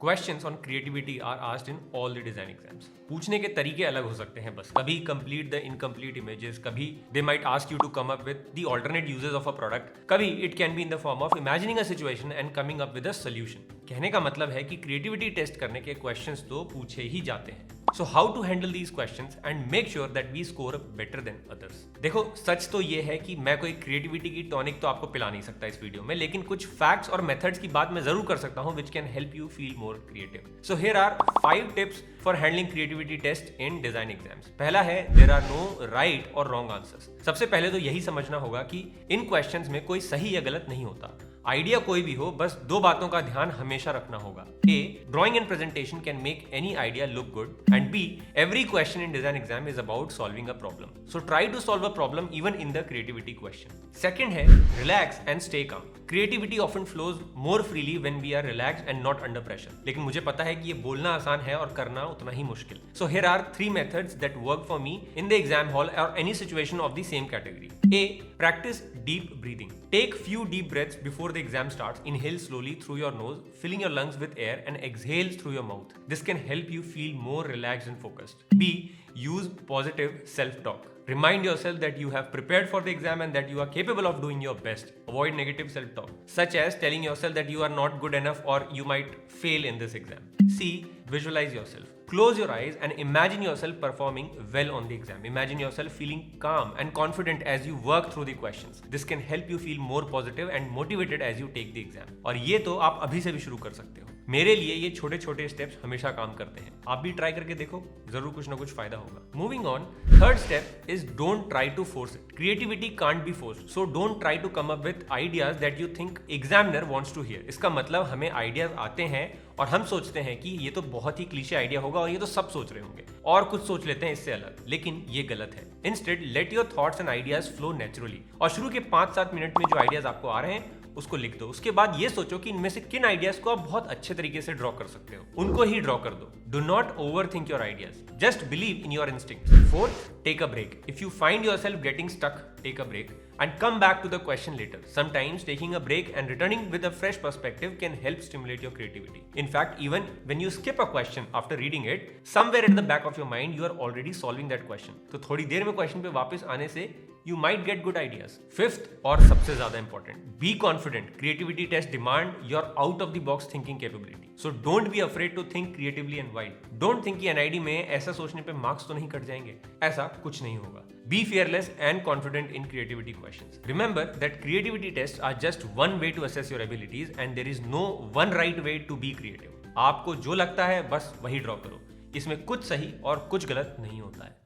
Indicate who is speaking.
Speaker 1: Questions on creativity are asked in all the design exams. पूछने के तरीके अलग हो सकते हैं बस. कभी complete the incomplete images, कभी they might ask you to come up with the alternate uses of a product, कभी it can be in the form of imagining a situation and coming up with a solution. कहने का मतलब है कि creativity test करने के questions तो पूछे ही जाते हैं. So how to handle these questions and make sure that we score better than others? देखो, सच तो ये है कि मैं कोई क्रिएटिविटी की टॉनिक तो आपको पिला नहीं सकता इस वीडियो में, लेकिन कुछ फैक्ट्स और मेथड्स की बात मैं जरूर कर सकता हूं which can help you feel more creative. So here are 5 tips for handling creativity test in design exams. पहला है there are no right or wrong answers. सबसे पहले तो यही समझना होगा कि इन क्वेश्चंस में कोई सही या गलत नहीं होता. आइडिया कोई भी हो, बस 2 बातों का ध्यान हमेशा रखना होगा. A. Drawing and presentation can make any idea look good. And B. Every question in design exam is about solving a problem. So try to solve a problem even in the creativity question. Second है relax and stay calm. Creativity often flows more freely when we are relaxed and not under pressure. लेकिन मुझे पता है कि ये बोलना आसान है और करना उतना ही मुश्किल. So here are 3 methods that work for me in the exam hall or any situation of the same category. A. Practice deep breathing. Take few deep breaths before the exam starts. Inhale slowly through your nose, filling your lungs with air, and exhale through your mouth. This can help you feel more relaxed and focused. B. Use positive self-talk. Remind yourself that you have prepared for the exam and that you are capable of doing your best. Avoid negative self-talk, such as telling yourself that you are not good enough or you might fail in this exam. C. Visualize yourself. Close your eyes and imagine yourself performing well on the exam. Imagine yourself feeling calm and confident as you work through the questions. This can help you feel more positive and motivated as you take the exam. और ये तो आप अभी से भी शुरू कर सकते हो. मेरे लिए ये छोटे छोटे स्टेप्स हमेशा काम करते हैं. आप भी ट्राई करके देखो, जरूर कुछ ना कुछ फायदा होगा. Moving on, third step is don't try to force it. Creativity can't be forced, so don't try to come up with ideas that you think examiner wants to hear. इसका मतलब हमें आइडियाज आते हैं और हम सोचते हैं कि ये तो बहुत ही क्लीशे आइडिया होगा और ये तो सब सोच रहे होंगे, और कुछ सोच लेते हैं इससे अलग, लेकिन ये गलत है. Instead let your thoughts and ideas flow naturally. और शुरू के 5-7 मिनट में जो आइडियाज आपको आ रहे हैं उसको लिख दो. उसके बाद ये सोचो कि इनमें से किन आइडियाज को आप बहुत अच्छे तरीके से ड्रॉ कर सकते हो, उनको ही ड्रॉ कर दो. Do not over think your ideas, just believe in your instincts. Fourth, take a break. If you find yourself getting stuck, take a break and come back to the question later. Sometimes taking a break and returning with a fresh perspective can help stimulate your creativity. In fact, even when you skip a question after reading it, somewhere at the back of your mind you are already solving that question. तो थोड़ी देर में question पे वापस आने से you might get good ideas. Fifth और सबसे ज्यादा important, be confident. Creativity test demand your out of the box thinking capability. So don't be afraid to think creatively and wild. Don't think कि NID में ऐसा सोचने पे marks तो नहीं कट जाएंगे. ऐसा कुछ नहीं होगा. Be fearless and confident in creativity questions. Remember that creativity tests are just one way to assess your abilities and there is no one right way to be creative. आपको जो लगता है बस वही ड्रॉ करो. इसमें कुछ सही और कुछ गलत नहीं होता है.